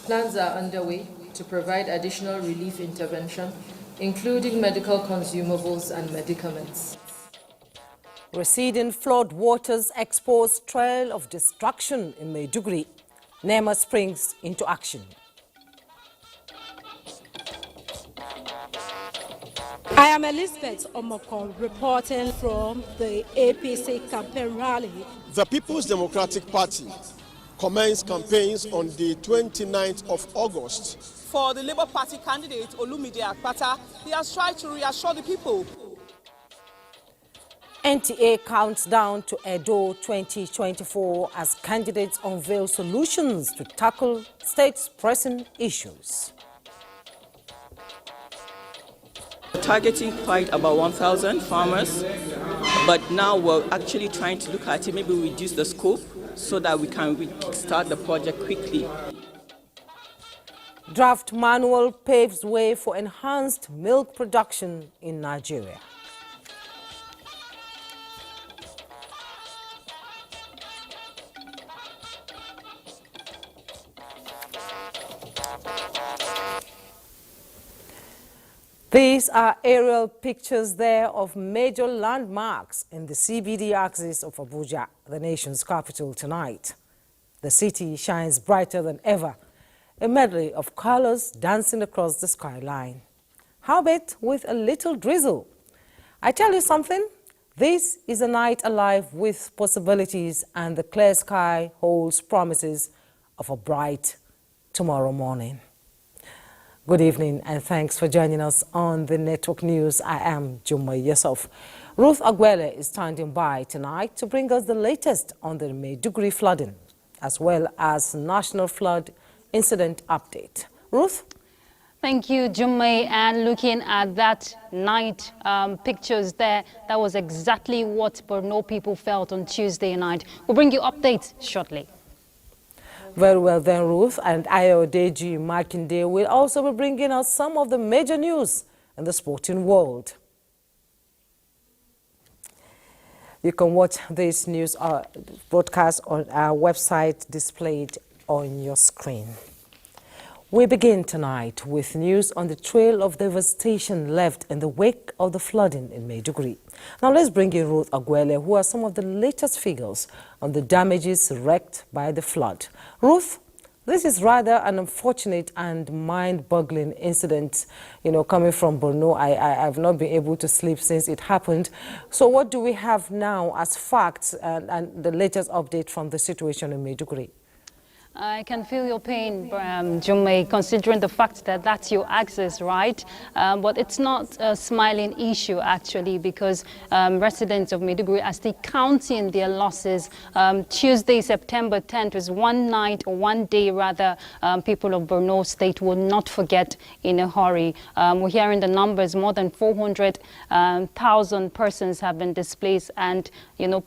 Plans are underway to provide additional relief intervention, including medical consumables and medicaments. Receding flood waters expose trail of destruction in Maiduguri. NEMA springs into action. I am Elizabeth Omoko reporting from the APC campaign rally. The People's Democratic Party commenced campaigns on the 29th of August. For the Labour Party candidate Olumide Akpata, he has tried to reassure the people. NTA counts down to Edo 2024 as candidates unveil solutions to tackle state's pressing issues. Targeting quite about 1,000 farmers, but now we're actually trying to look at it, maybe reduce the scope so that we can start the project quickly. Draft manual paves way for enhanced milk production in Nigeria. These are aerial pictures there of major landmarks in the CBD axis of Abuja, the nation's capital tonight. The city shines brighter than ever, a medley of colors dancing across the skyline. Howbeit with a little drizzle. I tell you something, this is a night alive with possibilities, and the clear sky holds promises of a bright tomorrow morning. Good evening and thanks for joining us on the Network News. I am Jumma Yusuf. Ruth Agwele is standing by tonight to bring us the latest on the Maiduguri flooding, as well as National Flood Incident Update. Ruth? Thank you, Jummai. And looking at that night pictures there, that was exactly what Borno people felt on Tuesday night. We'll bring you updates shortly. Very well then, Ruth, and Ayodeji Makinde will also be bringing us some of the major news in the sporting world. You can watch this news broadcast on our website displayed on your screen. We begin tonight with news on the trail of devastation left in the wake of the flooding in Maiduguri. Now let's bring in Ruth Agwele, who has some of the latest figures on the damages wreaked by the flood. Ruth, this is rather an unfortunate and mind-boggling incident, coming from Borno. I've not been able to sleep since it happened. So what do we have now as facts and the latest update from the situation in Maiduguri? I can feel your pain, Jummai, considering the fact that that's your access, right? But it's not a smiling issue, actually, because residents of Maiduguri are still counting their losses. Tuesday, September 10th was one day, people of Borno State will not forget in a hurry. We're hearing the numbers, more than 400,000 persons have been displaced, and,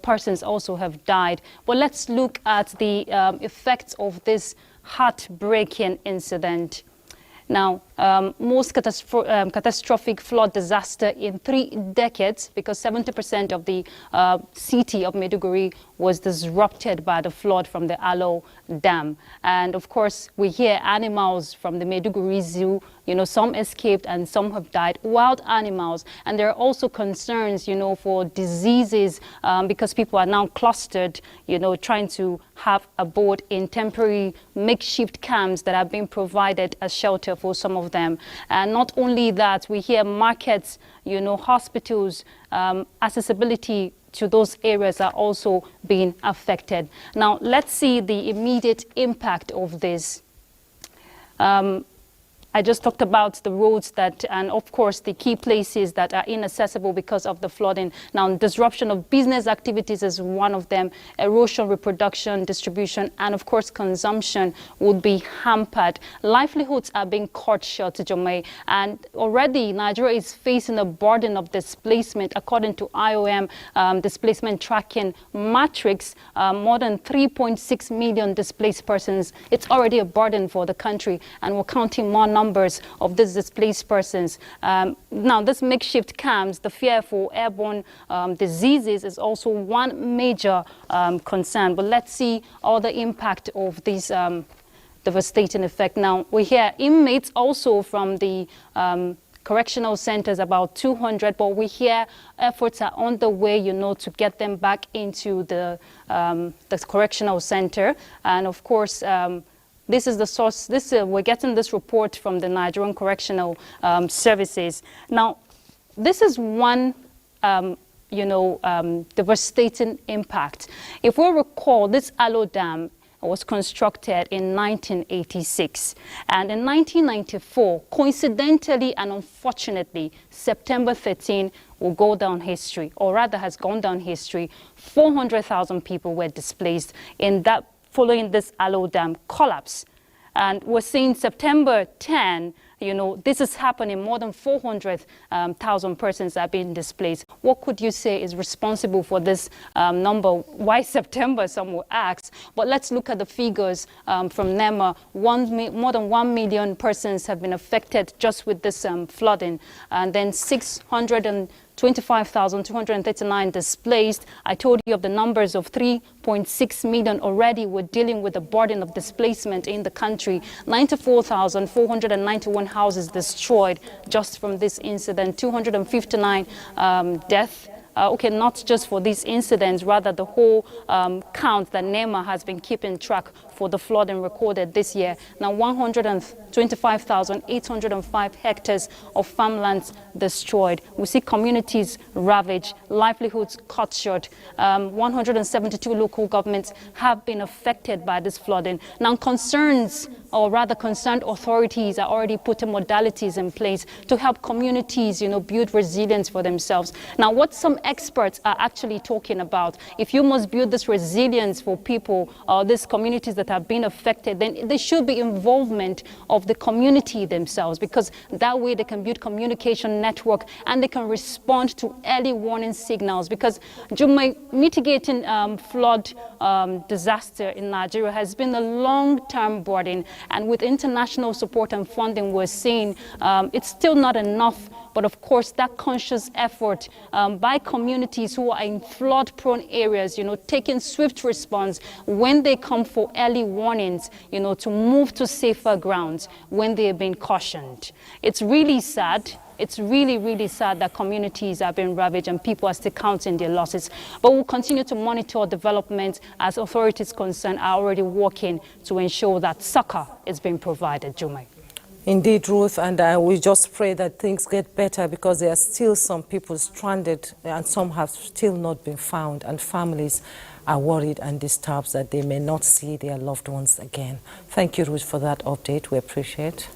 persons also have died. But let's look at the effects of this heartbreaking incident. Now, most catastrophic flood disaster in 3 decades, because 70% of the city of Maiduguri was disrupted by the flood from the Alo Dam. And of course, we hear animals from the Maiduguri Zoo, some escaped and some have died, wild animals. And there are also concerns, for diseases, because people are now clustered, trying to have abode in temporary makeshift camps that have been provided as shelter for some of them. And not only that, we hear markets, hospitals, accessibility to those areas are also being affected. Now, let's see the immediate impact of this. I just talked about the roads and of course the key places that are inaccessible because of the flooding. Now, disruption of business activities is one of them. Erosion, reproduction, distribution, and of course consumption would be hampered. Livelihoods are being cut short, Jummai, and already Nigeria is facing a burden of displacement. According to IOM displacement tracking matrix, more than 3.6 million displaced persons. It's already a burden for the country, and we're counting more numbers of these displaced persons. Now, this makeshift camps, the fear for airborne diseases is also one major concern. But let's see all the impact of these devastating effect. Now, we hear inmates also from the correctional centers, about 200, but we hear efforts are on the way, to get them back into the correctional center. And of course, this is the source. We're getting this report from the Nigerian Correctional Services. Now, this is one, devastating impact. If we recall, this Alo Dam was constructed in 1986. And in 1994, coincidentally and unfortunately, September 13 will go down history, or rather has gone down history. 400,000 people were displaced following this Alo Dam collapse. And we're seeing September 10, this is happening. More than 400,000 persons are being displaced. What could you say is responsible for this number? Why September, some will ask. But let's look at the figures from NEMA. More than 1 million persons have been affected just with this flooding. And then 625,239 displaced. I told you of the numbers of 3.6 million already. We're dealing with the burden of displacement in the country. 94,491 houses destroyed just from this incident. 259 deaths. Okay, not just for these incidents, rather the whole count that NEMA has been keeping track for the flooding recorded this year. Now, 125,805 hectares of farmlands destroyed. We see communities ravaged, livelihoods cut short. 172 local governments have been affected by this flooding. Now, concerned authorities are already putting modalities in place to help communities, build resilience for themselves. Now, what some experts are actually talking about, if you must build this resilience for people or these communities that have been affected, then there should be involvement of the community themselves, because that way they can build communication network and they can respond to early warning signals. Because mitigating flood disaster in Nigeria has been a long-term burden, and with international support and funding, we're seeing it's still not enough. But of course, that conscious effort by communities who are in flood-prone areas, taking swift response when they come for early warnings, to move to safer grounds when they have been cautioned. It's really sad. It's really, really sad that communities are being ravaged and people are still counting their losses. But we'll continue to monitor developments as authorities concerned are already working to ensure that succor is being provided. Jumai. Indeed, Ruth, and we just pray that things get better, because there are still some people stranded and some have still not been found, and families are worried and disturbed that they may not see their loved ones again. Thank you, Ruth, for that update. We appreciate.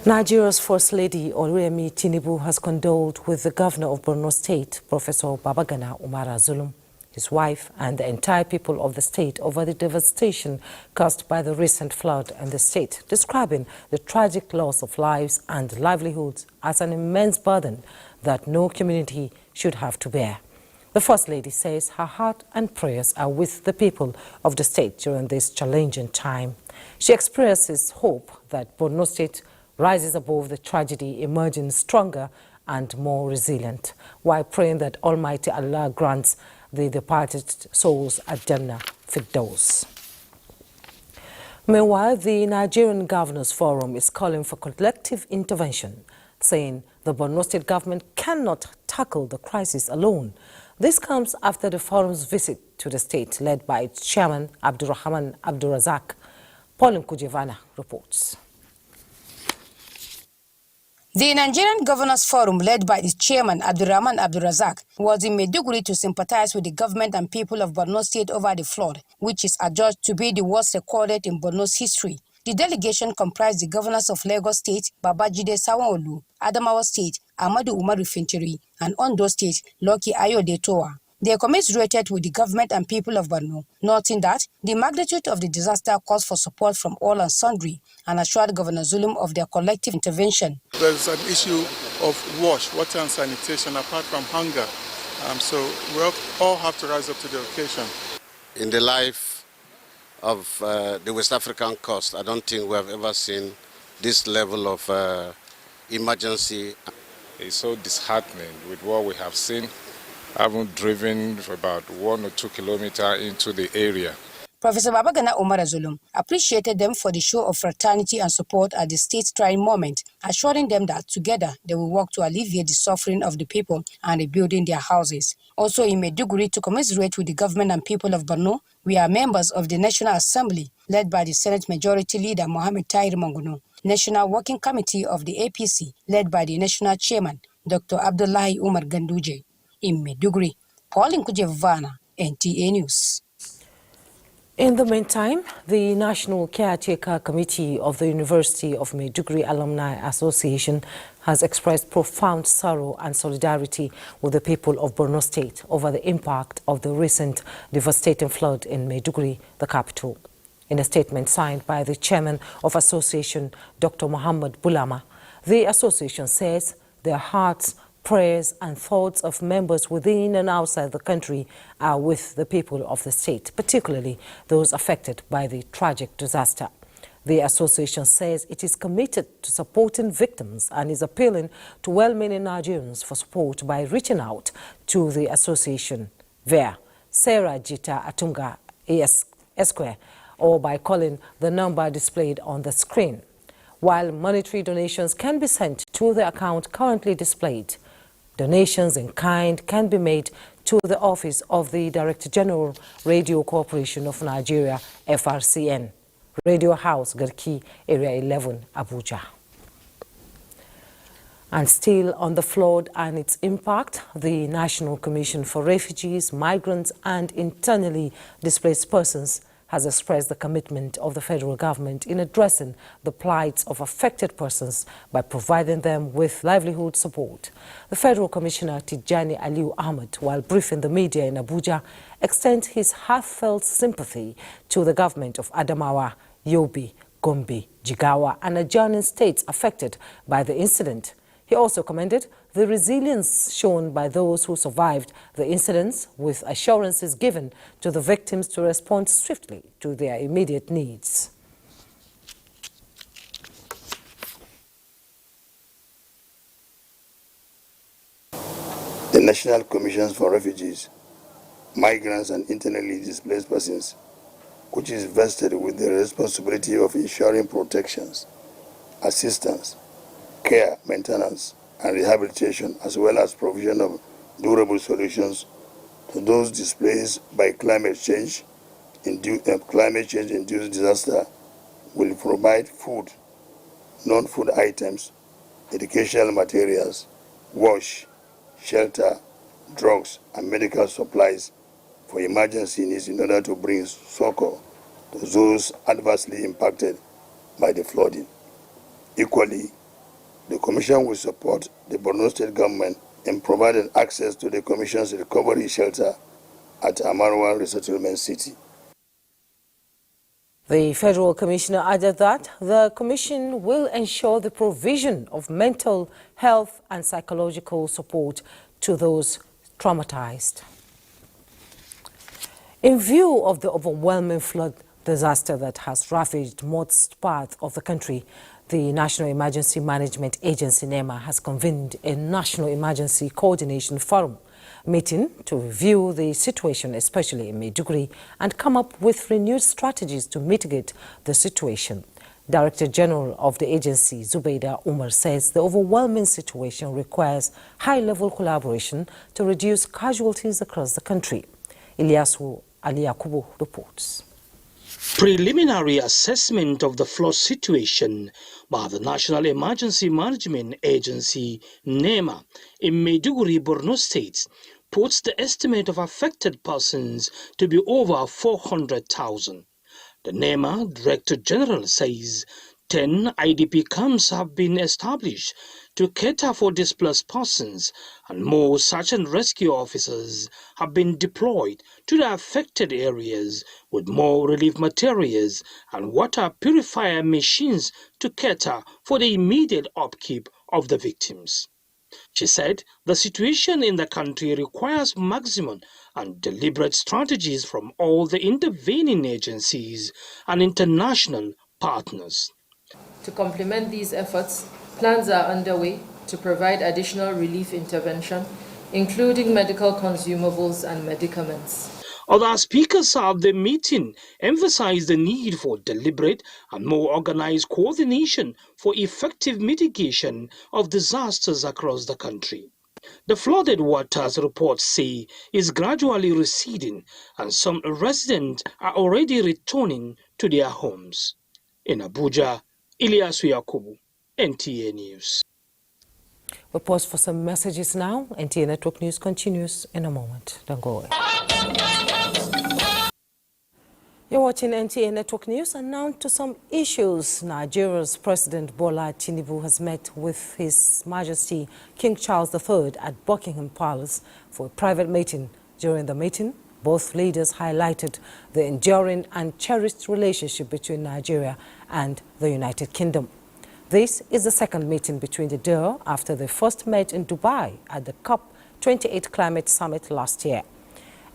Nigeria's First Lady, Oluyemi Tinubu, has condoled with the Governor of Borno State, Professor Babagana Umar Zulum, his wife and the entire people of the state over the devastation caused by the recent flood in the state, describing the tragic loss of lives and livelihoods as an immense burden that no community should have to bear. The First Lady says her heart and prayers are with the people of the state during this challenging time. She expresses hope that Borno State rises above the tragedy, emerging stronger and more resilient, while praying that Almighty Allah grants the departed souls at Jannah Firdaus. Meanwhile, the Nigerian Governors Forum is calling for collective intervention, saying the Borno State government cannot tackle the crisis alone. This comes after the forum's visit to the state, led by its chairman, Abdurrahman Abdurazak. Pauline Kujevana reports. The Nigerian Governors Forum, led by its chairman, Abdurrahman Abdurazak, was in Maiduguri to sympathize with the government and people of Borno State over the flood, which is adjudged to be the worst recorded in Borno's history. The delegation comprised the governors of Lagos State, Babajide Sanwo-Olu, Adamawa State, Ahmadu Umaru Fintiri, and Ondo State, Lucky Ayode Towa. They commiserated with the government and people of Borno, noting that the magnitude of the disaster calls for support from all and sundry, and assured Governor Zulum of their collective intervention. There's an issue of water and sanitation apart from hunger. So we all have to rise up to the occasion. In the life of the West African coast, I don't think we have ever seen this level of emergency. It's so disheartening with what we have seen. I haven't driven for about 1 or 2 kilometers into the area. Professor Babagana Omar Zulum appreciated them for the show of fraternity and support at the state's trying moment, assuring them that together they will work to alleviate the suffering of the people and rebuilding their houses. Also in Maiduguri, to commiserate with the government and people of Borno, we are members of the National Assembly, led by the Senate Majority Leader Mohammed Tahir Manguno, National Working Committee of the APC, led by the National Chairman, Dr. Abdullahi Umar Ganduje. In Maiduguri, Pauline Kujevana, NTA News. In the meantime, the National Caretaker Committee of the University of Maiduguri Alumni Association has expressed profound sorrow and solidarity with the people of Borno State over the impact of the recent devastating flood in Maiduguri, the capital. In a statement signed by the chairman of association, Dr. Muhammad Bulama, the association says their hearts, prayers and thoughts of members within and outside the country are with the people of the state, particularly those affected by the tragic disaster. The association says it is committed to supporting victims and is appealing to well-meaning Nigerians for support by reaching out to the association via Sarah Jita Atunga Esquire or by calling the number displayed on the screen. While monetary donations can be sent to the account currently displayed, donations in kind can be made to the office of the Director General Radio Corporation of Nigeria, FRCN, Radio House, Garki, Area 11, Abuja. And still on the flood and its impact, the National Commission for Refugees, Migrants and Internally Displaced Persons has expressed the commitment of the federal government in addressing the plights of affected persons by providing them with livelihood support. The Federal Commissioner Tijani Aliu Ahmed, while briefing the media in Abuja, extends his heartfelt sympathy to the government of Adamawa, Yobe, Gombe, Jigawa and adjoining states affected by the incident. He also commended the resilience shown by those who survived the incidents, with assurances given to the victims to respond swiftly to their immediate needs. The National Commission for Refugees, Migrants and Internally Displaced Persons, which is vested with the responsibility of ensuring protections, assistance, care, maintenance, and rehabilitation, as well as provision of durable solutions to those displaced by climate change-induced disaster, will provide food, non-food items, educational materials, wash, shelter, drugs, and medical supplies for emergency needs in order to bring succor to those adversely impacted by the flooding. Equally, the Commission will support the Borno State government in providing access to the Commission's recovery shelter at Amarwa Resettlement City. The Federal Commissioner added that the Commission will ensure the provision of mental health and psychological support to those traumatized. In view of the overwhelming flood disaster that has ravaged most parts of the country, the National Emergency Management Agency, NEMA, has convened a National Emergency Coordination Forum meeting to review the situation, especially in Maiduguri, and come up with renewed strategies to mitigate the situation. Director General of the agency, Zubaida Umar, says the overwhelming situation requires high-level collaboration to reduce casualties across the country. Ilyasu Ali Yakubu reports. Preliminary assessment of the flood situation by the National Emergency Management Agency, NEMA, in Maiduguri, Borno State, puts the estimate of affected persons to be over 400,000. The NEMA Director General says 10 IDP camps have been established to cater for displaced persons, and more search and rescue officers have been deployed to the affected areas with more relief materials and water purifier machines to cater for the immediate upkeep of the victims. She said the situation in the country requires maximum and deliberate strategies from all the intervening agencies and international partners. To complement these efforts, plans are underway to provide additional relief intervention, including medical consumables and medicaments. Other speakers at the meeting emphasized the need for deliberate and more organized coordination for effective mitigation of disasters across the country. The flooded waters, reports say, is gradually receding, and some residents are already returning to their homes. In Abuja, Ilyasu Yakubu, NTA News. We'll pause for some messages now. NTA Network News continues in a moment. Don't go away. You're watching NTA Network News, and now to some issues. Nigeria's President Bola Tinubu has met with His Majesty King Charles III at Buckingham Palace for a private meeting. During the meeting, both leaders highlighted the enduring and cherished relationship between Nigeria and the United Kingdom. This is the second meeting between the duo after they first met in Dubai at the COP28 Climate Summit last year.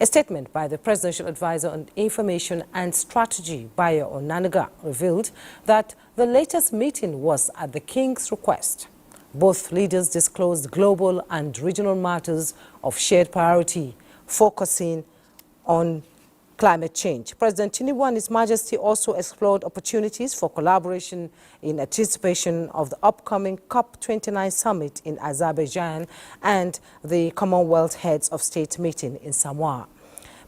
A statement by the Presidential Advisor on Information and Strategy, Bayo Onaniga, revealed that the latest meeting was at the King's request. Both leaders disclosed global and regional matters of shared priority, focusing on climate change. President Tinubu and His Majesty also explored opportunities for collaboration in anticipation of the upcoming COP29 summit in Abuja and the Commonwealth Heads of State meeting in Samoa.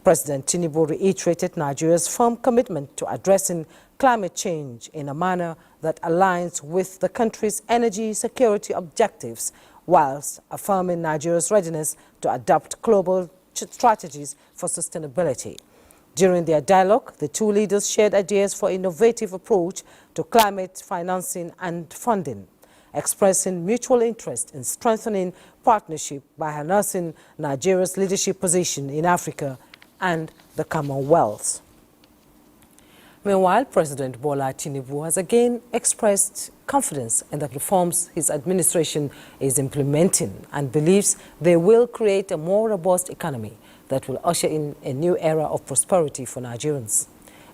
President Tinubu reiterated Nigeria's firm commitment to addressing climate change in a manner that aligns with the country's energy security objectives, whilst affirming Nigeria's readiness to adopt global strategies for sustainability. During their dialogue, the two leaders shared ideas for innovative approach to climate financing and funding, expressing mutual interest in strengthening partnership by harnessing Nigeria's leadership position in Africa and the Commonwealth. Meanwhile, President Bola Tinubu has again expressed confidence in the reforms his administration is implementing and believes they will create a more robust economy that will usher in a new era of prosperity for Nigerians.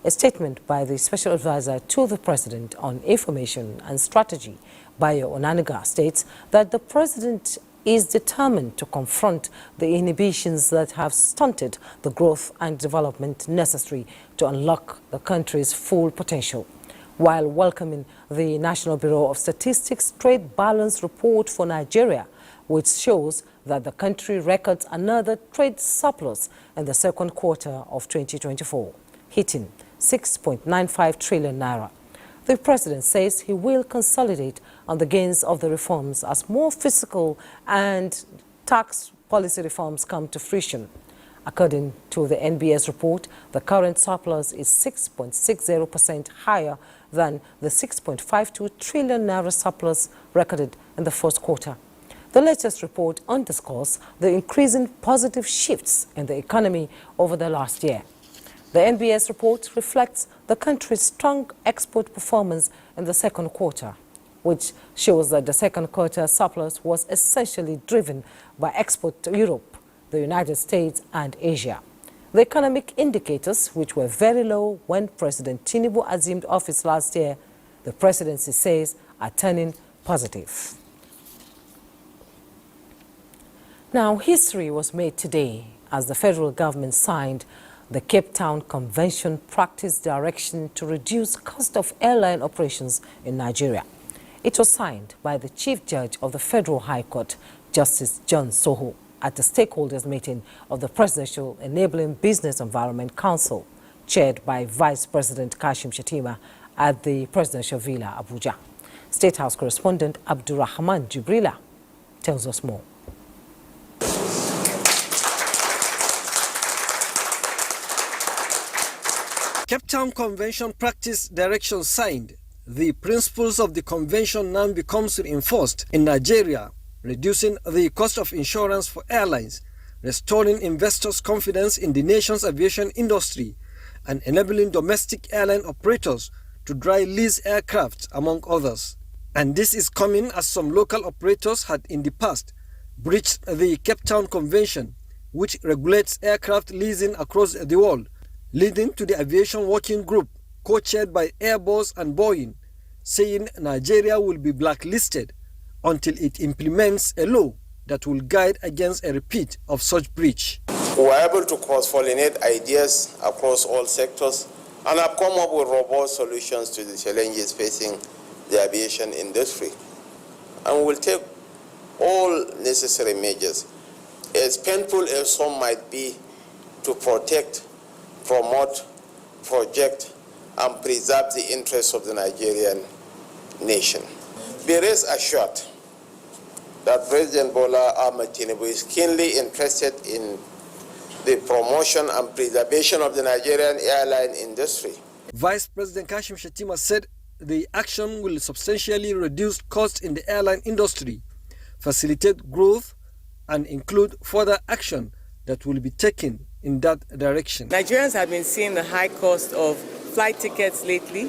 A statement by the Special Advisor to the President on Information and Strategy, Bayo Onaniga, states that the President is determined to confront the inhibitions that have stunted the growth and development necessary to unlock the country's full potential. While welcoming the National Bureau of Statistics Trade Balance Report for Nigeria, which shows that the country records another trade surplus in the second quarter of 2024, hitting 6.95 trillion naira. The President says he will consolidate on the gains of the reforms as more fiscal and tax policy reforms come to fruition. According to the NBS report, the current surplus is 6.60% higher than the 6.52 trillion naira surplus recorded in the first quarter. The latest report underscores the increasing positive shifts in the economy over the last year. The NBS report reflects the country's strong export performance in the second quarter, which shows that the second quarter surplus was essentially driven by export to Europe, the United States, and Asia. The economic indicators, which were very low when President Tinubu assumed office last year, the presidency says are turning positive. Now, history was made today as the federal government signed the Cape Town Convention Practice Direction to reduce cost of airline operations in Nigeria. It was signed by the Chief Judge of the Federal High Court, Justice John Soho, at the stakeholders meeting of the Presidential Enabling Business Environment Council, chaired by Vice President Kashim Shettima at the Presidential Villa, Abuja. State House correspondent Abdurrahman Jibrila tells us more. Cape Town Convention Practice Direction signed. The principles of the convention now becomes reinforced in Nigeria, reducing the cost of insurance for airlines, restoring investors' confidence in the nation's aviation industry, and enabling domestic airline operators to dry lease aircraft, among others. And this is coming as some local operators had in the past breached the Cape Town Convention, which regulates aircraft leasing across the world, leading to the Aviation Working Group, co-chaired by Airbus and Boeing, saying Nigeria will be blacklisted until it implements a law that will guide against a repeat of such breach. We were able to cross-pollinate ideas across all sectors and have come up with robust solutions to the challenges facing the aviation industry. And we'll take all necessary measures, as painful as some might be, to protect, promote, project, and preserve the interests of the Nigerian nation. Be rest assured that President Bola Ahmed Tinubu is keenly interested in the promotion and preservation of the Nigerian airline industry. Vice President Kashim Shettima said the action will substantially reduce costs in the airline industry, facilitate growth, and include further action that will be taken in that direction. Nigerians have been seeing the high cost of flight tickets lately.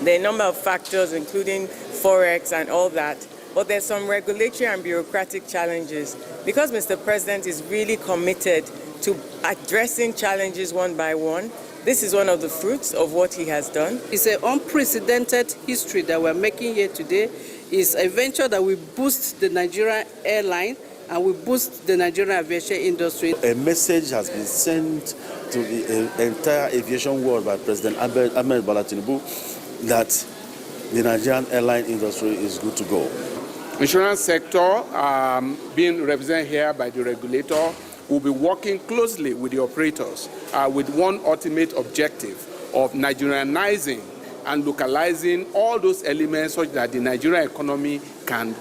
There are a number of factors, including forex and all that. But there's some regulatory and bureaucratic challenges. Because Mr. President is really committed to addressing challenges one by one, this is one of the fruits of what he has done. It's an unprecedented history that we're making here today. It's a venture that will boost the Nigerian airline and will boost the Nigerian aviation industry. A message has been sent to the entire aviation world by President Ahmed Bola Tinubu that the Nigerian airline industry is good to go. Insurance sector, being represented here by the regulator, will be working closely with the operators with one ultimate objective of Nigerianizing and localizing all those elements such that the Nigerian economy can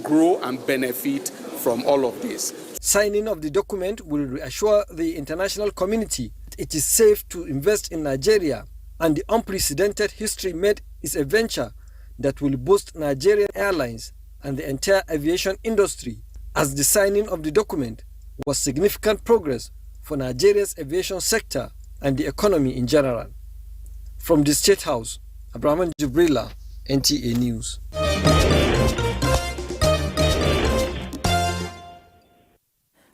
grow and benefit from all of this. Signing of the document will reassure the international community it is safe to invest in Nigeria, and the unprecedented history made is a venture that will boost Nigerian airlines and the entire aviation industry, as the signing of the document was significant progress for Nigeria's aviation sector and the economy in general. From the State House, Abraham Jibrila, NTA News.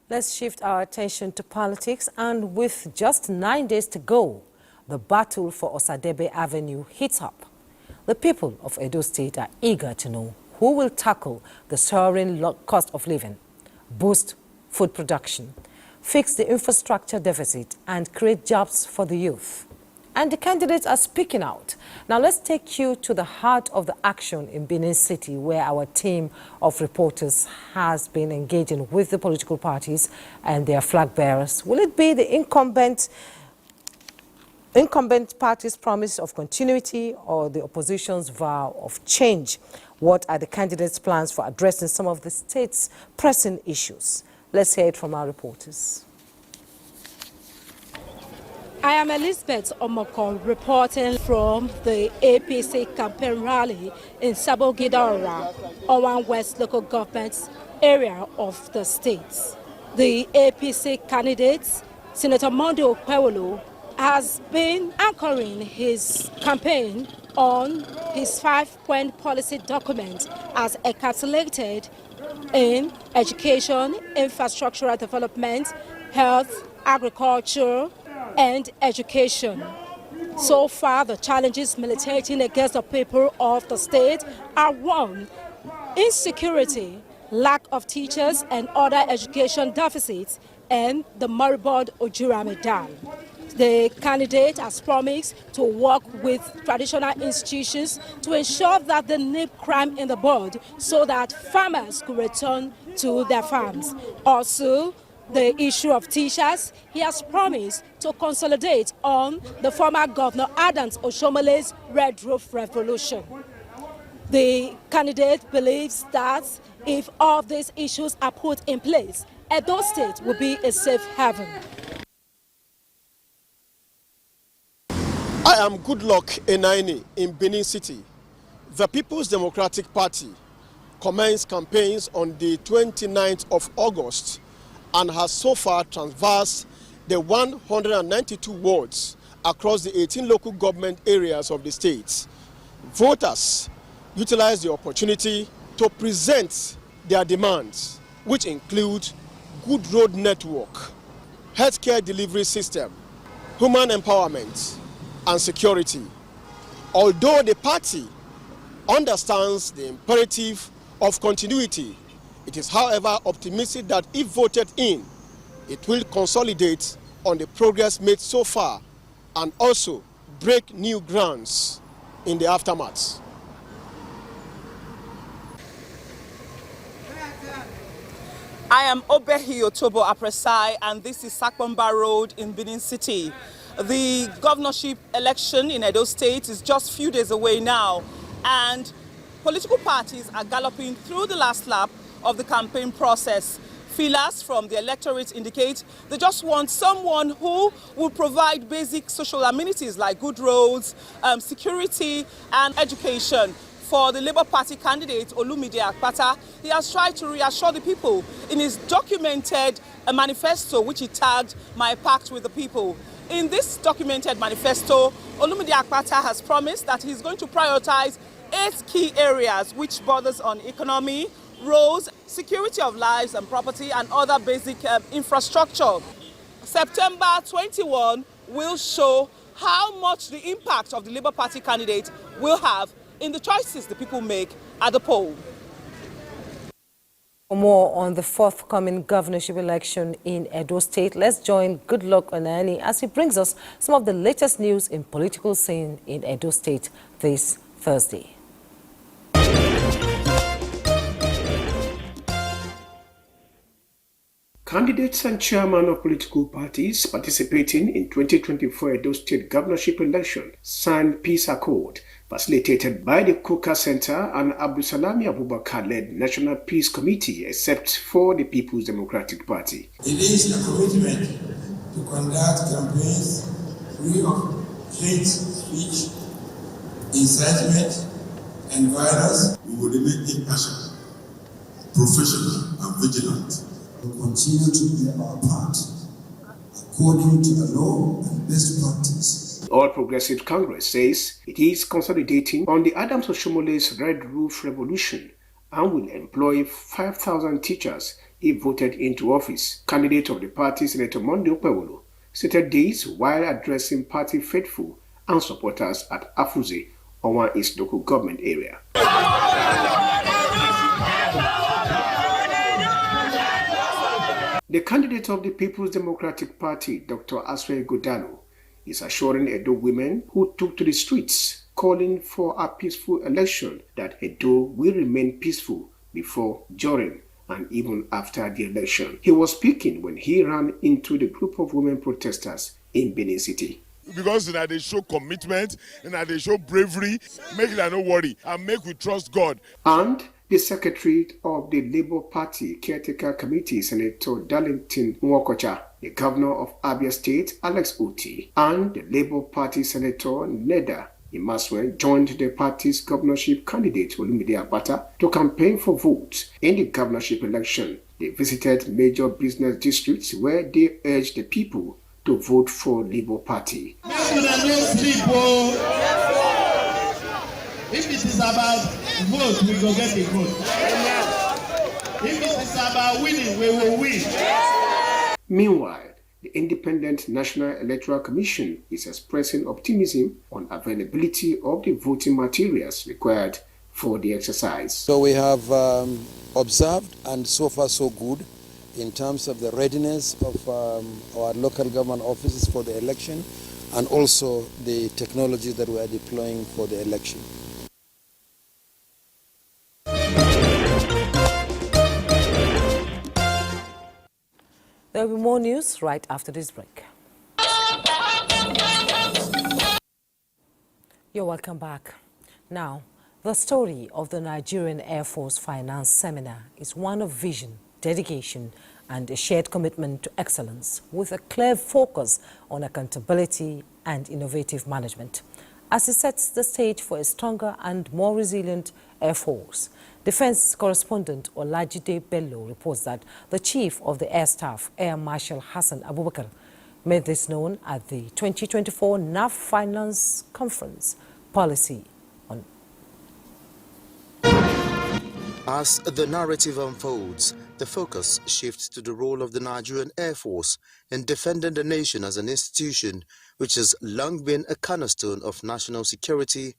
Let's shift our attention to politics, and with just 9 days to go, the battle for Osadebe Avenue heats up. The people of Edo State are eager to know who will tackle the soaring cost of living, boost food production, fix the infrastructure deficit, and create jobs for the youth. And the candidates are speaking out. Now let's take you to the heart of the action in Benin City, where our team of reporters has been engaging with the political parties and their flag bearers. Will it be the incumbent party's promise of continuity or the opposition's vow of change? What are the candidates' plans for addressing some of the state's pressing issues? Let's hear it from our reporters. I am Elizabeth Omokon reporting from the APC campaign rally in Sabogidara, Owan West local government area of the state. The APC candidate, Senator Mondo Kwewolo, has been anchoring his campaign on his 5-point policy document as encapsulated in education, infrastructural development, health, agriculture, and education. So far, the challenges militating against the people of the state are 1, insecurity, lack of teachers and other education deficits, and the moribund Ojurame Dam. The candidate has promised to work with traditional institutions to ensure that they nip crime in the bud so that farmers could return to their farms. Also, the issue of teachers, he has promised to consolidate on the former Governor Adams Oshomole's Red Roof Revolution. The candidate believes that if all of these issues are put in place, Edo State will be a safe haven. I am Goodluck Enaini in Benin City. The People's Democratic Party commenced campaigns on the 29th of August and has so far traversed the 192 wards across the 18 local government areas of the state. Voters utilize the opportunity to present their demands, which include good road network, healthcare delivery system, human empowerment, and security. Although the party understands the imperative of continuity, it is, however, optimistic that if voted in, It will consolidate on the progress made so far and also break new grounds in the aftermath. I am Obehi Otobo Apresai, and this is Sakbomba Road in Benin City. The governorship election in Edo State is just a few days away now, and political parties are galloping through the last lap of the campaign process. Feelers from the electorate indicate they just want someone who will provide basic social amenities like good roads, security and education. For the Labour Party candidate, Olumide Akpata, he has tried to reassure the people in his documented manifesto, which he tagged My Pact with the People. In this documented manifesto, Olumide Akpata has promised that he's going to prioritize 8 key areas, which borders on economy, roads, security of lives and property, and other basic infrastructure. September 21 will show how much the impact of the Labour Party candidate will have in the choices the people make at the poll. For more on the forthcoming governorship election in Edo State, let's join Goodluck Onani as he brings us some of the latest news in political scene in Edo State this Thursday. Candidates and chairmen of political parties participating in 2024 Edo State governorship election signed peace accord facilitated by the Kuka Center and Abdusalami Abubakar-led National Peace Committee, except for the People's Democratic Party. It is a commitment to conduct campaigns free of hate speech, incitement, and violence. We will remain impartial, professional, and vigilant. We will continue to play our part according to the law and best practice. All Progressive Congress says it is consolidating on the Adams Oshomole's Red Roof Revolution and will employ 5,000 teachers if voted into office. Candidate of the party, Senator Monday Opewolo, stated this while addressing party faithful and supporters at Afuze, Owan East local government area. The candidate of the People's Democratic Party, Dr. Aswe Godalo, is assuring Edo women who took to the streets calling for a peaceful election that Edo will remain peaceful before, during, and even after the election. He was speaking when he ran into the group of women protesters in Benin City. Because they show commitment and they show bravery, make them no worry and make we trust God. And the secretary of the Labour Party Caretaker Committee, Senator Darlington Nwokocha, the governor of Abia State, Alex Oti, and the Labour Party Senator Neda Imaswe joined the party's governorship candidate Olumide Akpata to campaign for votes in the governorship election. They visited major business districts where they urged the people to vote for Labour Party. If it is about vote, we go get a vote. If it is about winning, we will win. Meanwhile, the Independent National Electoral Commission is expressing optimism on availability of the voting materials required for the exercise. So we have observed, and so far so good, in terms of the readiness of our local government offices for the election, and also the technology that we are deploying for the election. There will be more news right after this break. You're welcome back. Now, the story of the Nigerian Air Force Finance Seminar is one of vision, dedication, and a shared commitment to excellence with a clear focus on accountability and innovative management. As it sets the stage for a stronger and more resilient Air Force, Defense correspondent Olajide Bello reports that the Chief of the Air Staff, Air Marshal Hassan Abubakar, made this known at the 2024 NAF Finance Conference Policy on. As the narrative unfolds, the focus shifts to the role of the Nigerian Air Force in defending the nation as an institution which has long been a cornerstone of national security.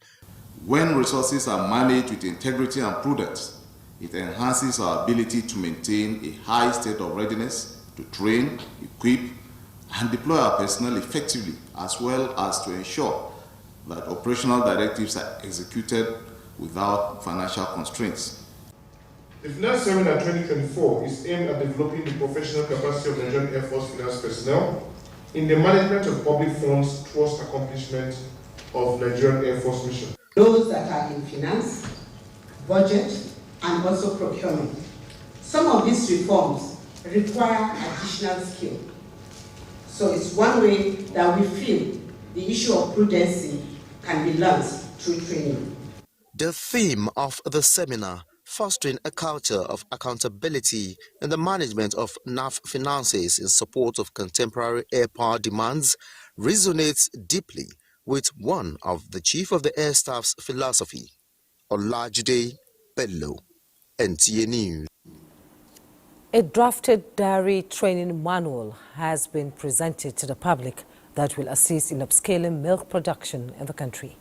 When resources are managed with integrity and prudence, it enhances our ability to maintain a high state of readiness to to train, equip, and deploy our personnel effectively, as well as to ensure that operational directives are executed without financial constraints. The Finance Seminar 2024 is aimed at developing the professional capacity of Nigerian Air Force finance personnel in the management of public funds towards accomplishment of Nigerian Air Force mission. Those that are in finance, budget, and also procurement. Some of these reforms require additional skill. So it's one way that we feel the issue of prudency can be learned through training. The theme of the seminar, fostering a culture of accountability in the management of NAF finances in support of contemporary air power demands, resonates deeply with one of the Chief of the Air Staff's philosophy, Olajide Bello, NTA News. A drafted dairy training manual has been presented to the public that will assist in upscaling milk production in the country.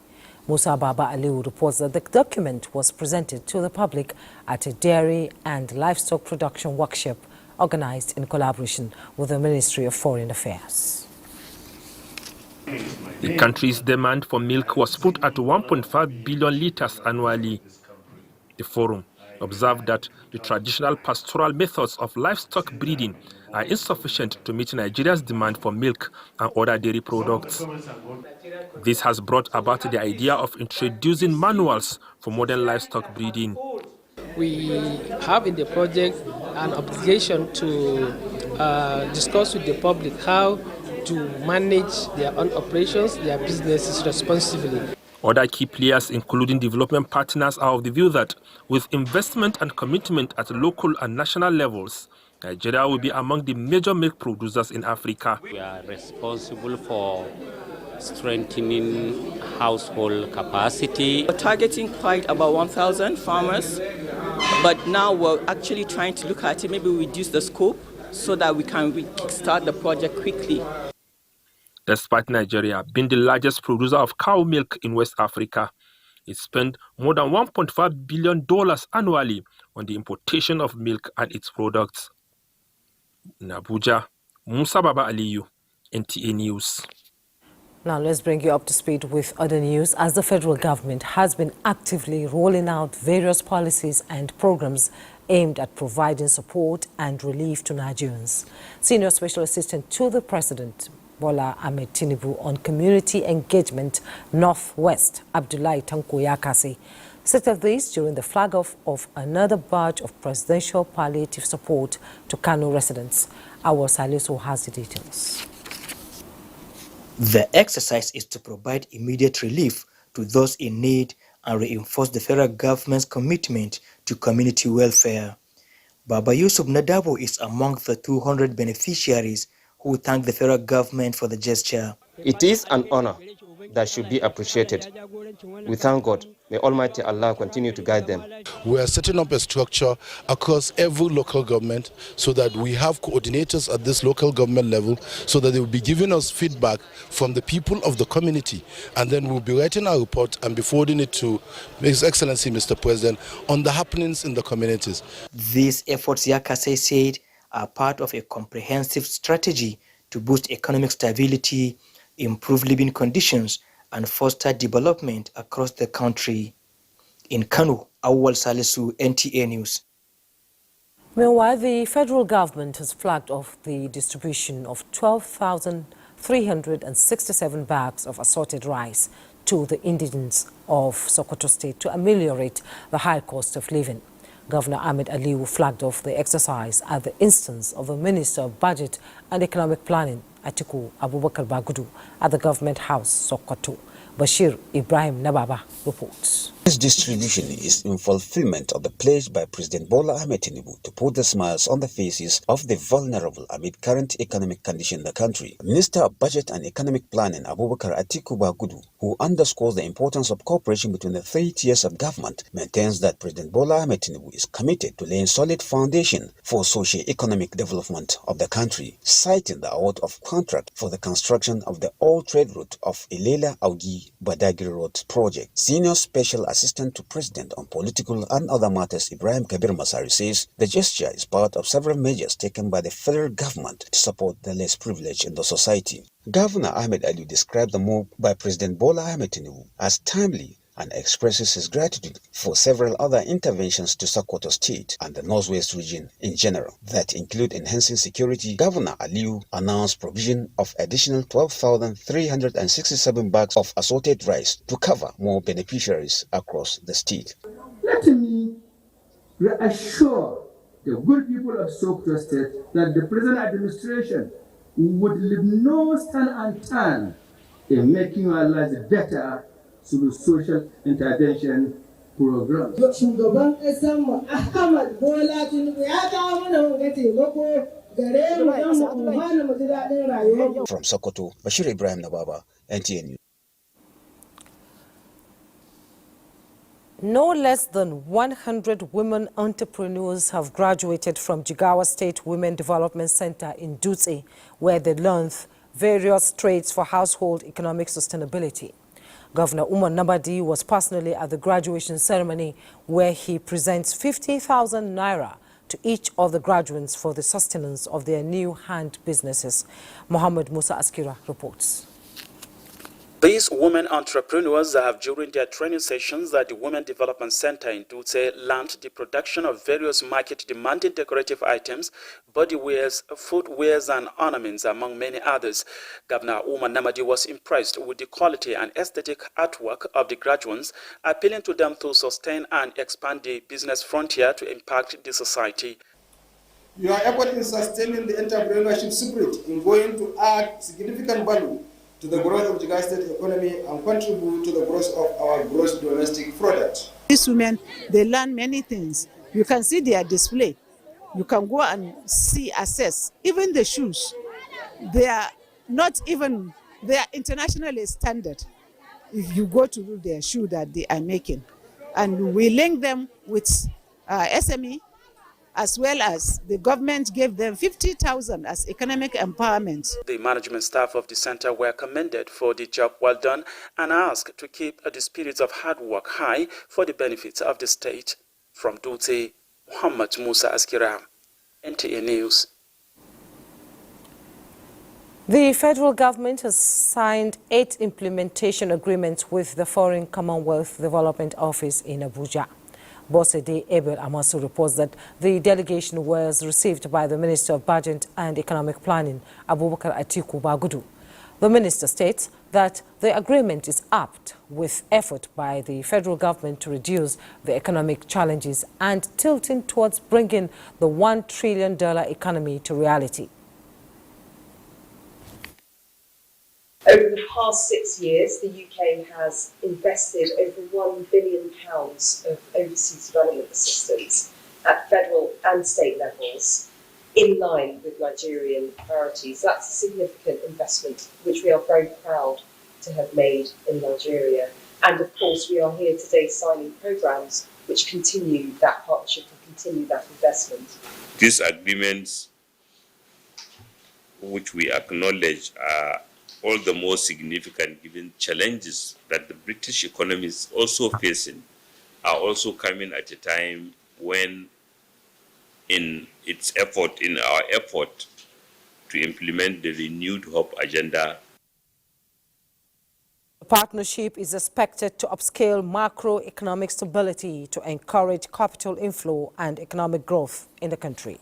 Musa Baba Aliu reports that the document was presented to the public at a dairy and livestock production workshop organized in collaboration with the Ministry of Foreign Affairs. The country's demand for milk was put at 1.5 billion litres annually. The forum observed that the traditional pastoral methods of livestock breeding are insufficient to meet Nigeria's demand for milk and other dairy products. This has brought about the idea of introducing manuals for modern livestock breeding. We have in the project an obligation to discuss with the public how to manage their own operations, their businesses responsibly. Other key players, including development partners, are of the view that with investment and commitment at local and national levels, Nigeria will be among the major milk producers in Africa. We are responsible for strengthening household capacity. We're targeting quite about 1,000 farmers, but now we're actually trying to look at it, maybe reduce the scope so that we can kickstart the project quickly. Despite Nigeria being the largest producer of cow milk in West Africa, it spent more than $1.5 billion annually on the importation of milk and its products. In Abuja, Musa Baba Aliyu, NTA News. Now let's bring you up to speed with other news, as the federal government has been actively rolling out various policies and programs aimed at providing support and relief to Nigerians. Senior Special Assistant to the President, Bola Ahmed Tinubu, on Community Engagement Northwest, Abdullahi Tanko Yakasi, stated this during the flag-off of another batch of presidential palliative support to Kano residents. Our Salisu has the details. The exercise is to provide immediate relief to those in need and reinforce the federal government's commitment to community welfare. Baba Yusuf Nadabo is among the 200 beneficiaries who thank the federal government for the gesture. It is an honor that should be appreciated. We thank God. May Almighty Allah continue to guide them. We are setting up a structure across every local government so that we have coordinators at this local government level so that they will be giving us feedback from the people of the community, and then we'll be writing our report and be forwarding it to His Excellency Mr. President on the happenings in the communities. These efforts, Yakase said, are part of a comprehensive strategy to boost economic stability, improve living conditions, and foster development across the country. In Kano, Awal Salisu, NTA News. Meanwhile, the federal government has flagged off the distribution of 12,367 bags of assorted rice to the indigents of Sokoto State to ameliorate the high cost of living. Governor Ahmed Aliu flagged off the exercise at the instance of the Minister of Budget and Economic Planning, Atiku Abubakar Bagudu, at the Government House, Sokoto. Bashir Ibrahim Nababa reports. This distribution is in fulfillment of the pledge by President Bola Ahmed Tinubu to put the smiles on the faces of the vulnerable amid current economic condition in the country. Minister of Budget and Economic Planning Abubakar Atiku Bagudu, who underscores the importance of cooperation between the three tiers of government, maintains that President Bola Ahmed Tinubu is committed to laying solid foundation for socio-economic development of the country, citing the award of contract for the construction of the all-trade route of Ilela Augi Badagry Road project. Senior Special Assistant Assistant to President on Political and Other Matters, Ibrahim Kabir Masari, says the gesture is part of several measures taken by the federal government to support the less privileged in the society. Governor Ahmed Ali described the move by President Bola Ahmed Tinubu as timely and expresses his gratitude for several other interventions to Sokoto State and the Northwest region in general that include enhancing security. Governor Aliyu announced provision of additional 12,367 bags of assorted rice to cover more beneficiaries across the state. Let me reassure the good people of Sokoto State that the present administration would leave no stone unturned in making our lives better through social intervention programs. From Sokoto, Bashir Ibrahim Nababa, NTA News. No less than 100 women entrepreneurs have graduated from Jigawa State Women Development Center in Dutse, where they learned various trades for household economic sustainability. Governor Umar Nabadi was personally at the graduation ceremony, where he presents 50,000 naira to each of the graduates for the sustenance of their new hand businesses. Mohammed Musa Askira reports. These women entrepreneurs have, during their training sessions at the Women Development Center in Dutse, learned the production of various market-demanding decorative items, body wears, footwears, and ornaments, among many others. Governor Umar Namadi was impressed with the quality and aesthetic artwork of the graduates, appealing to them to sustain and expand the business frontier to impact the society. Your effort in sustaining the entrepreneurship spirit in going to add significant value to the growth of the Jigawa State economy and contribute to the growth of our gross domestic product. These women, they learn many things. You can see their display. You can go and see, assess. Even the shoes, they are internationally standard. If you go to their shoe that they are making. And we link them with SME, as well as the government gave them 50,000 as economic empowerment. The management staff of the center were commended for the job well done and asked to keep the spirits of hard work high for the benefits of the state. From Dutse, Muhammad Musa Askira, NTA News. The federal government has signed 8 implementation agreements with the Foreign Commonwealth Development Office in Abuja. Bosede Ebel Amasu reports that the delegation was received by the Minister of Budget and Economic Planning, Abubakar Atiku Bagudu. The minister states that the agreement is apt with effort by the federal government to reduce the economic challenges and tilting towards bringing the $1 trillion economy to reality. Over the past 6 years, the UK has invested over £1 billion of overseas development assistance at federal and state levels, in line with Nigerian priorities. That's a significant investment, which we are very proud to have made in Nigeria. And of course, we are here today signing programmes which continue that partnership and continue that investment. These agreements, which we acknowledge, are all the more significant given challenges that the British economy is also facing, are also coming at a time when in our effort to implement the renewed hope agenda. The partnership is expected to upscale macroeconomic stability to encourage capital inflow and economic growth in the country.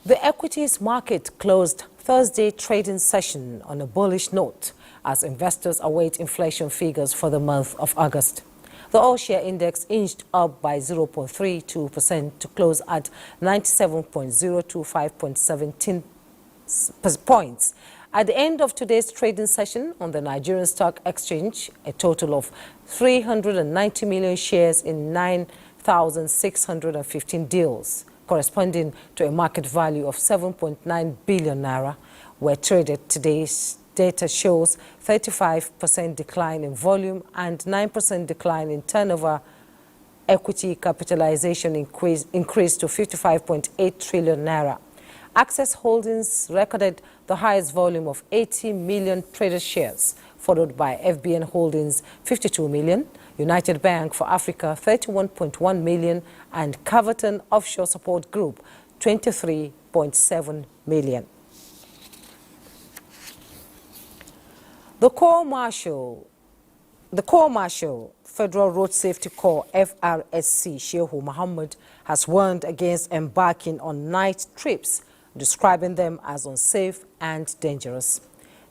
The equities market closed Thursday trading session on a bullish note as investors await inflation figures for the month of August. The all-share index inched up by 0.32% to close at 97.025.17 points. At the end of today's trading session on the Nigerian Stock Exchange, a total of 390 million shares in 9,615 deals, corresponding to a market value of 7.9 billion naira, were traded. Today's data shows 35% decline in volume and 9% decline in turnover. Equity capitalization increased to 55.8 trillion naira. Access Holdings recorded the highest volume of 80 million traded shares, followed by FBN Holdings 52 million, United Bank for Africa 31.1 million, and Caverton Offshore Support Group 23.7 million. The Corps Marshal, Federal Road Safety Corps, FRSC, Shehu Mohammed, has warned against embarking on night trips, describing them as unsafe and dangerous.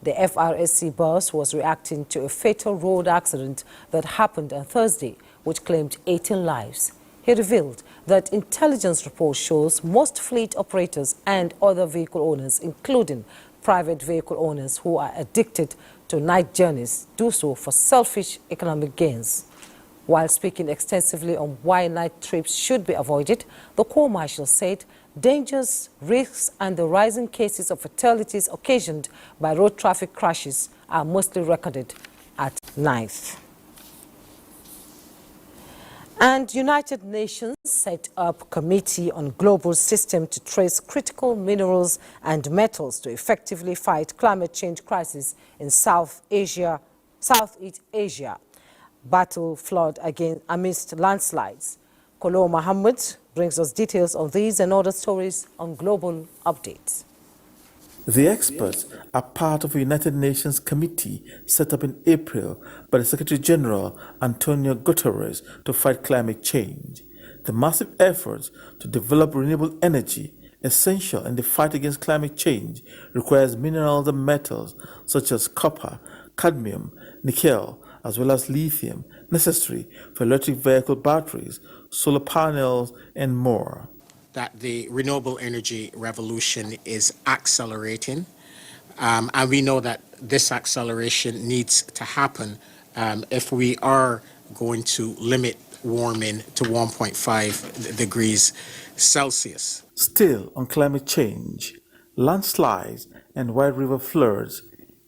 The FRSC bus was reacting to a fatal road accident that happened on Thursday, which claimed 18 lives. He revealed that intelligence report shows most fleet operators and other vehicle owners, including private vehicle owners who are addicted to night journeys, do so for selfish economic gains. While speaking extensively on why night trips should be avoided, the Corps Marshal said dangers, risks, and the rising cases of fatalities occasioned by road traffic crashes are mostly recorded at night. And United Nations set up Committee on Global System to trace critical minerals and metals to effectively fight climate change crisis in Southeast Asia. Battle flood again amidst landslides. Kolo Mohammed brings us details on these and other stories on Global Updates. The experts are part of a United Nations committee set up in April by the Secretary General Antonio Guterres to fight climate change. The massive efforts to develop renewable energy, essential in the fight against climate change, requires minerals and metals such as copper, cadmium, nickel, as well as lithium, necessary for electric vehicle batteries, solar panels, and more. That the renewable energy revolution is accelerating, and we know that this acceleration needs to happen if we are going to limit warming to 1.5 degrees Celsius. Still on climate change, landslides and wide river floods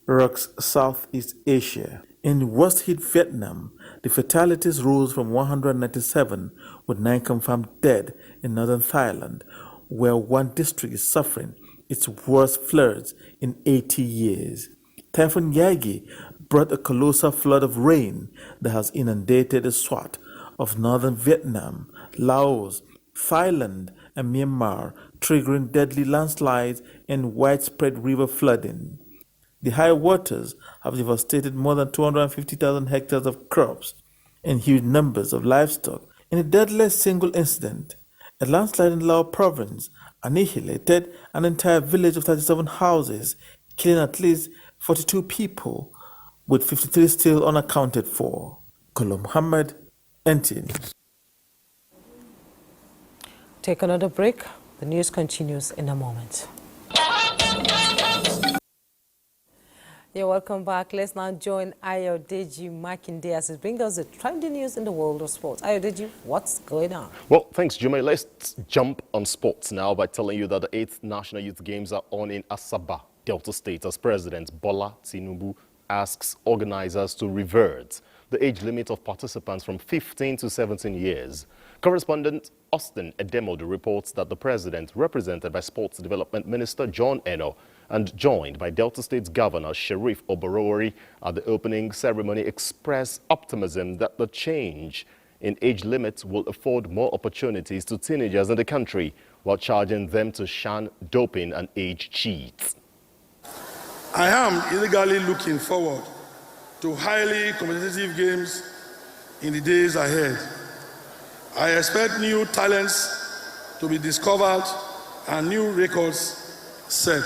rocks Southeast Asia. In worst-hit Vietnam, the fatalities rose from 197, with 9 confirmed dead in northern Thailand, where one district is suffering its worst floods in 80 years. Typhoon Yagi brought a colossal flood of rain that has inundated a swath of northern Vietnam, Laos, Thailand, and Myanmar, triggering deadly landslides and widespread river flooding. The high waters have devastated more than 250,000 hectares of crops and huge numbers of livestock. In a deadliest single incident, a landslide in Lao province annihilated an entire village of 37 houses, killing at least 42 people, with 53 still unaccounted for. Kolo Muhammad, NTA News. Take another break. The news continues in a moment. You're welcome back. Let's now join Ayodeji Makinde as he brings us the trending news in the world of sports. Ayodeji, what's going on? Well, thanks, Jume. Let's jump on sports now by telling you that the 8th National Youth Games are on in Asaba, Delta State, as President Bola Tinubu asks organizers to revert the age limit of participants from 15 to 17 years. Correspondent Austin Edemodu reports that the president, represented by Sports Development Minister John Eno, and joined by Delta State's Governor Sheriff Oborori at the opening ceremony, expressed optimism that the change in age limits will afford more opportunities to teenagers in the country while charging them to shun doping and age cheats. I am eagerly looking forward to highly competitive games in the days ahead. I expect new talents to be discovered and new records set.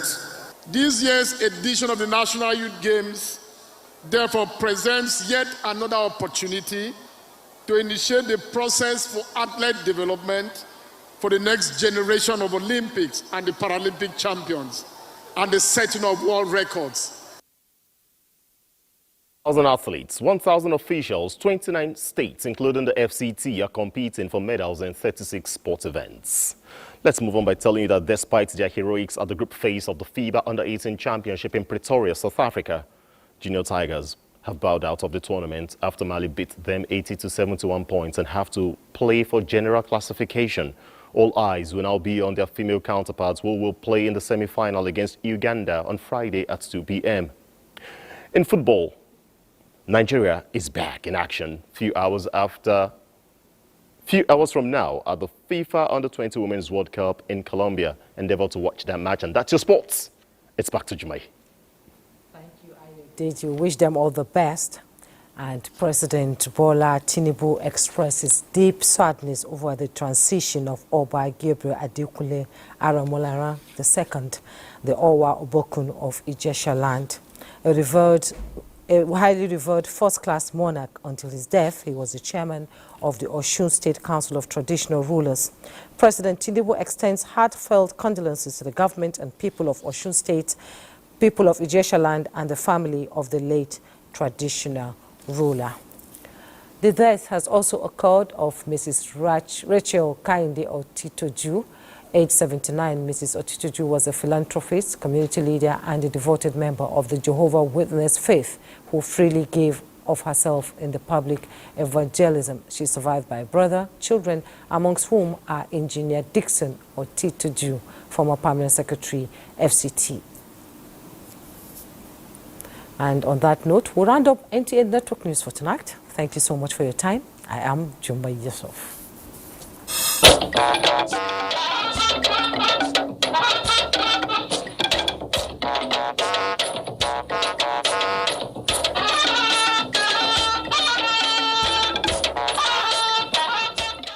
This year's edition of the National Youth Games therefore presents yet another opportunity to initiate the process for athlete development for the next generation of Olympics and the Paralympic champions and the setting of world records. 1,000 athletes, 1,000 officials, 29 states, including the FCT, are competing for medals in 36 sports events. Let's move on by telling you that despite their heroics at the group phase of the FIBA Under-18 Championship in Pretoria, South Africa, Junior Tigers have bowed out of the tournament after Mali beat them 80 to 71 points and have to play for general classification. All eyes will now be on their female counterparts, who will play in the semi-final against Uganda on Friday at 2 p.m. In football, Nigeria is back in action few hours from now at the FIFA Under-20 Women's World Cup in Colombia. Endeavor to watch that match, and that's your sports. It's back to Jumai. Thank you, Did you wish them all the best? And President Bola Tinubu expresses deep sadness over the transition of Oba Gabriel Adekunle Aramolara II, the Owa Obokun of Ijesha land. A highly revered first-class monarch until his death. He was the chairman of the Osun State Council of Traditional Rulers. President Tinubu extends heartfelt condolences to the government and people of Osun State, people of Ijesha land, and the family of the late traditional ruler. The death has also occurred of Mrs. Rachel Kainde Otitoju, age 79. Mrs. Otitoju was a philanthropist, community leader, and a devoted member of the Jehovah's Witness faith who freely gave of herself in the public evangelism. She is survived by a brother, children, amongst whom are Engineer Dixon Otitoju, former Permanent Secretary, FCT. And on that note, we'll round up NTA Network News for tonight. Thank you so much for your time. I am Jumba Yusuf.